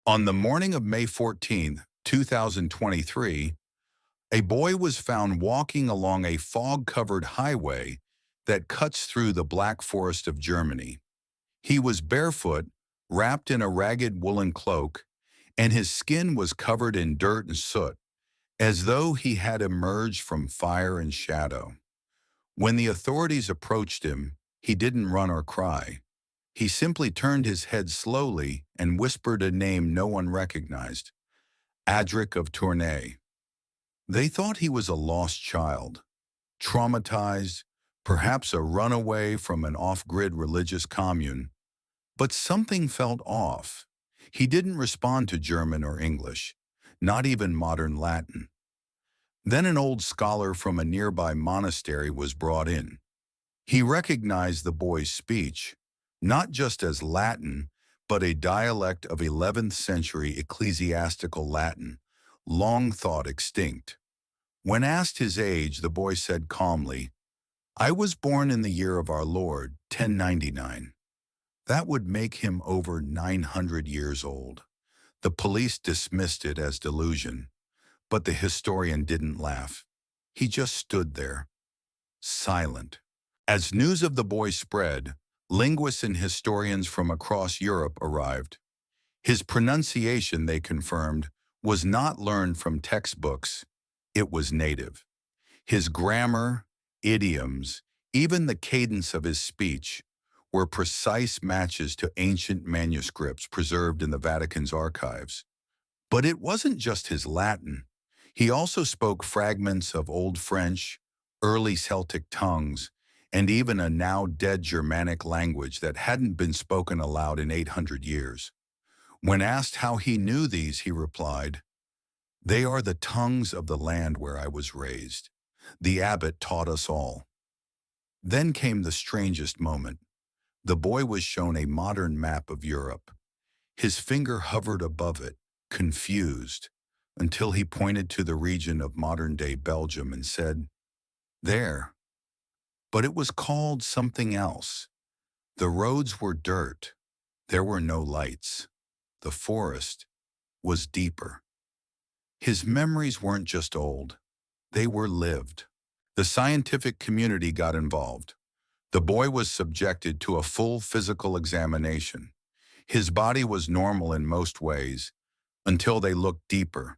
On the morning of May 14th, 2023, a boy was found walking along a fog-covered highway that cuts through the Black Forest of Germany. He was barefoot, wrapped in a ragged woolen cloak, and his skin was covered in dirt and soot, as though he had emerged from fire and shadow. When the authorities approached him, he didn't run or cry. He simply turned his head slowly and whispered a name no one recognized, Adric of Tournai. They thought he was a lost child, traumatized, perhaps a runaway from an off-grid religious commune. But something felt off. He didn't respond to German or English, not even modern Latin. Then an old scholar from a nearby monastery was brought in. He recognized the boy's speech, not just as Latin, but a dialect of 11th century ecclesiastical Latin, long thought extinct. When asked his age, the boy said calmly, "I was born in the year of our Lord, 1099. That would make him over 900 years old. The police dismissed it as delusion, but the historian didn't laugh. He just stood there, silent. As news of the boy spread, linguists and historians from across Europe arrived. His pronunciation, they confirmed, was not learned from textbooks. It was native. His grammar, idioms, even the cadence of his speech were precise matches to ancient manuscripts preserved in the Vatican's archives. But it wasn't just his Latin. He also spoke fragments of Old French, early Celtic tongues, and even a now-dead Germanic language that hadn't been spoken aloud in 800 years. When asked how he knew these, he replied, "They are the tongues of the land where I was raised. The abbot taught us all." Then came the strangest moment. The boy was shown a modern map of Europe. His finger hovered above it, confused, until he pointed to the region of modern-day Belgium and said, "There." But it was called something else. The roads were dirt. There were no lights. The forest was deeper. His memories weren't just old. They were lived. The scientific community got involved. The boy was subjected to a full physical examination. His body was normal in most ways, until they looked deeper.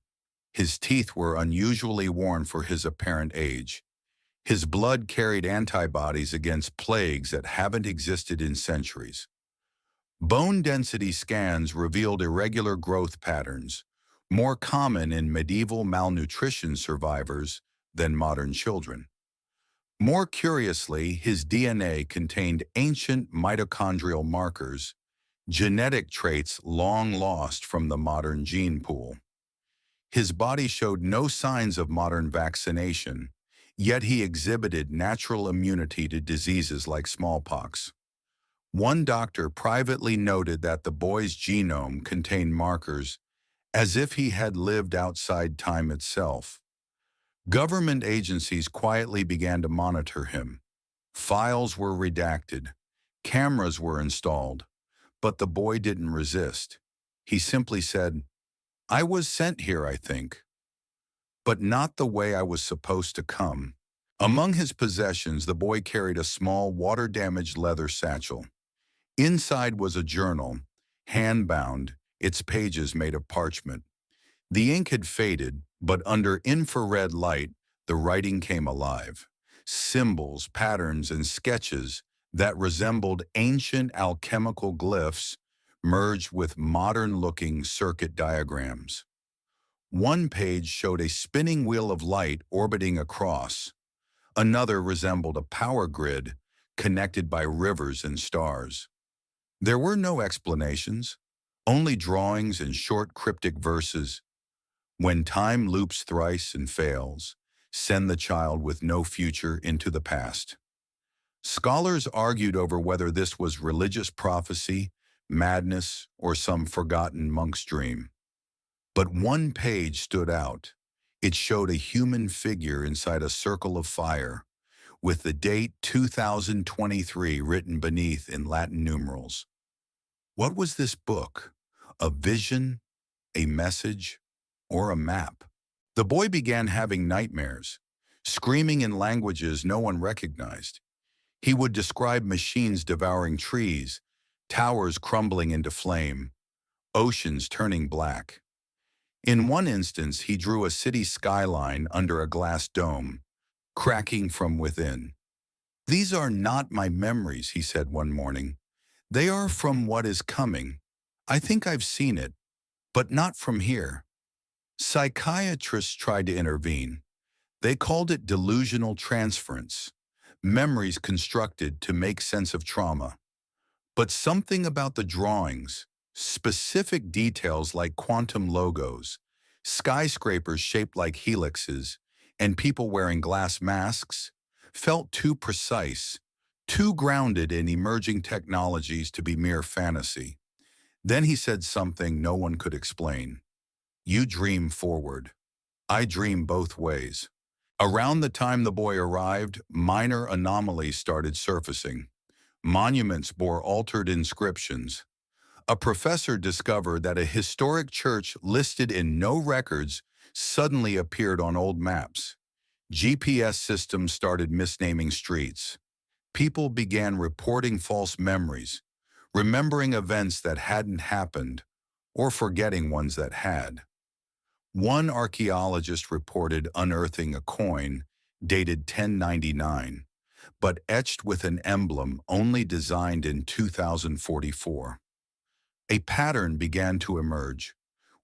His teeth were unusually worn for his apparent age. His blood carried antibodies against plagues that haven't existed in centuries. Bone density scans revealed irregular growth patterns, more common in medieval malnutrition survivors than modern children. More curiously, his DNA contained ancient mitochondrial markers, genetic traits long lost from the modern gene pool. His body showed no signs of modern vaccination, yet he exhibited natural immunity to diseases like smallpox. One doctor privately noted that the boy's genome contained markers as if he had lived outside time itself. Government agencies quietly began to monitor him. Files were redacted. Cameras were installed. But the boy didn't resist. He simply said, "I was sent here, I think, but not the way I was supposed to come." Among his possessions, the boy carried a small, water-damaged leather satchel. Inside was a journal, hand-bound, its pages made of parchment. The ink had faded, but under infrared light, the writing came alive. Symbols, patterns, and sketches that resembled ancient alchemical glyphs merged with modern-looking circuit diagrams. One page showed a spinning wheel of light orbiting across. Another resembled a power grid connected by rivers and stars. There were no explanations, only drawings and short cryptic verses. When time loops thrice and fails, send the child with no future into the past. Scholars argued over whether this was religious prophecy, madness, or some forgotten monk's dream. But one page stood out. It showed a human figure inside a circle of fire, with the date 2023 written beneath in Latin numerals. What was this book? A vision? a message, or a map. The boy began having nightmares, screaming in languages no one recognized. He would describe machines devouring trees, towers crumbling into flame, oceans turning black. In one instance, he drew a city skyline under a glass dome, cracking from within. "These are not my memories," he said one morning. "They are from what is coming. I think I've seen it, but not from here." Psychiatrists tried to intervene. They called it delusional transference, memories constructed to make sense of trauma. But something about the drawings, specific details like quantum logos, skyscrapers shaped like helixes, and people wearing glass masks, felt too precise, too grounded in emerging technologies to be mere fantasy. Then he said something no one could explain. "You dream forward. I dream both ways." Around the time the boy arrived, minor anomalies started surfacing. Monuments bore altered inscriptions. A professor discovered that a historic church listed in no records suddenly appeared on old maps. GPS systems started misnaming streets. People began reporting false memories, remembering events that hadn't happened, or forgetting ones that had. One archaeologist reported unearthing a coin dated 1099, but etched with an emblem only designed in 2044. A pattern began to emerge.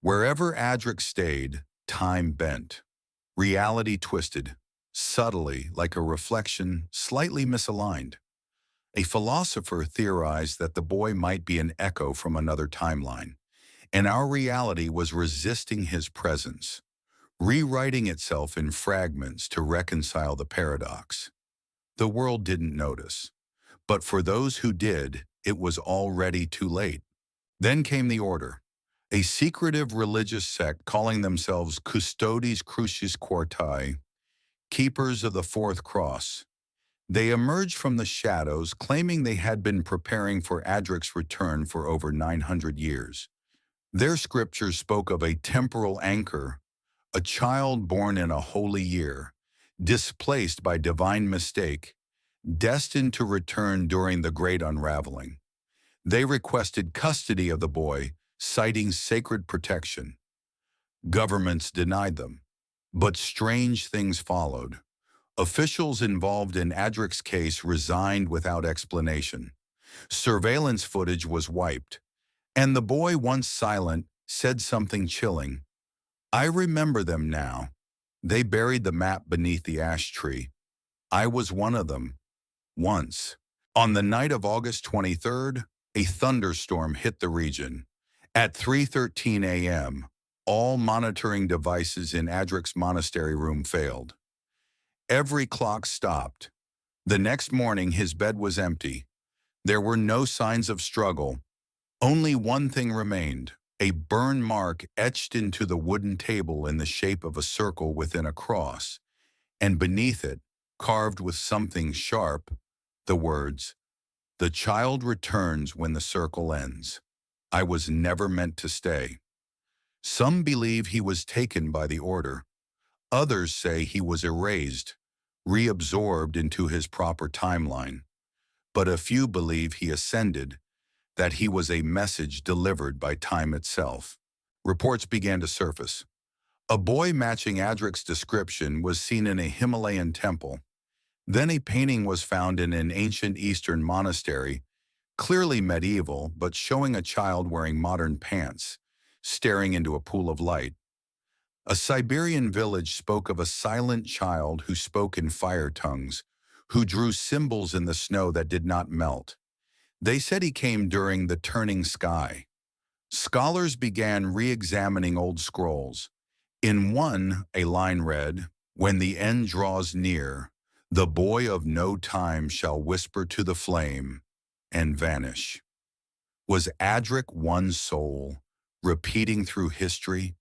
Wherever Adric stayed, time bent. Reality twisted, subtly like a reflection slightly misaligned. A philosopher theorized that the boy might be an echo from another timeline, and our reality was resisting his presence, rewriting itself in fragments to reconcile the paradox. The world didn't notice, but for those who did, it was already too late. Then came the Order, a secretive religious sect calling themselves Custodes Crucis Quartae, keepers of the Fourth Cross. They emerged from the shadows, claiming they had been preparing for Adric's return for over 900 years. Their scriptures spoke of a temporal anchor, a child born in a holy year, displaced by divine mistake, destined to return during the great unraveling. They requested custody of the boy, citing sacred protection. Governments denied them. But strange things followed. Officials involved in Adric's case resigned without explanation. Surveillance footage was wiped, and the boy, once silent, said something chilling. "I remember them now. They buried the map beneath the ash tree. I was one of them, once." On the night of August 23rd, a thunderstorm hit the region. At 3:13 a.m., all monitoring devices in Adric's monastery room failed. Every clock stopped. The next morning, his bed was empty. There were no signs of struggle. Only one thing remained, a burn mark etched into the wooden table in the shape of a circle within a cross, and beneath it, carved with something sharp, the words, "The child returns when the circle ends. I was never meant to stay." Some believe he was taken by the Order. Others say he was erased, reabsorbed into his proper timeline. But a few believe he ascended, that he was a message delivered by time itself. Reports began to surface. A boy matching Adric's description was seen in a Himalayan temple. Then a painting was found in an ancient Eastern monastery, clearly medieval, but showing a child wearing modern pants, staring into a pool of light. A Siberian village spoke of a silent child who spoke in fire tongues, who drew symbols in the snow that did not melt. They said he came during the turning sky. Scholars began re-examining old scrolls. In one, a line read, "When the end draws near, the boy of no time shall whisper to the flame and vanish." Was Adric one soul, repeating through history?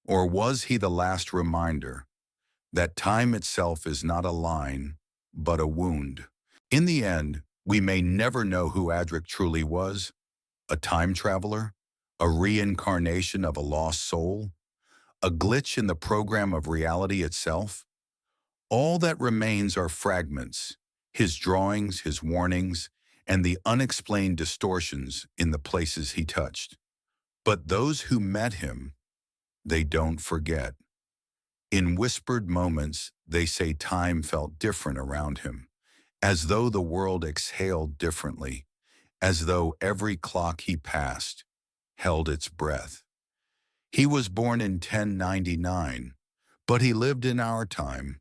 Or was he the last reminder that time itself is not a line, but a wound? In the end, we may never know who Adric truly was, a time traveler, A reincarnation of a lost soul? A glitch in the program of reality itself? All that remains are fragments, his drawings, his warnings, and the unexplained distortions in the places he touched. But those who met him, they don't forget. In whispered moments, they say time felt different around him, as though the world exhaled differently, as though every clock he passed held its breath. He was born in 1099, but he lived in our time,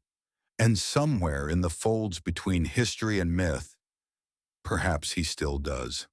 and somewhere in the folds between history and myth, perhaps he still does.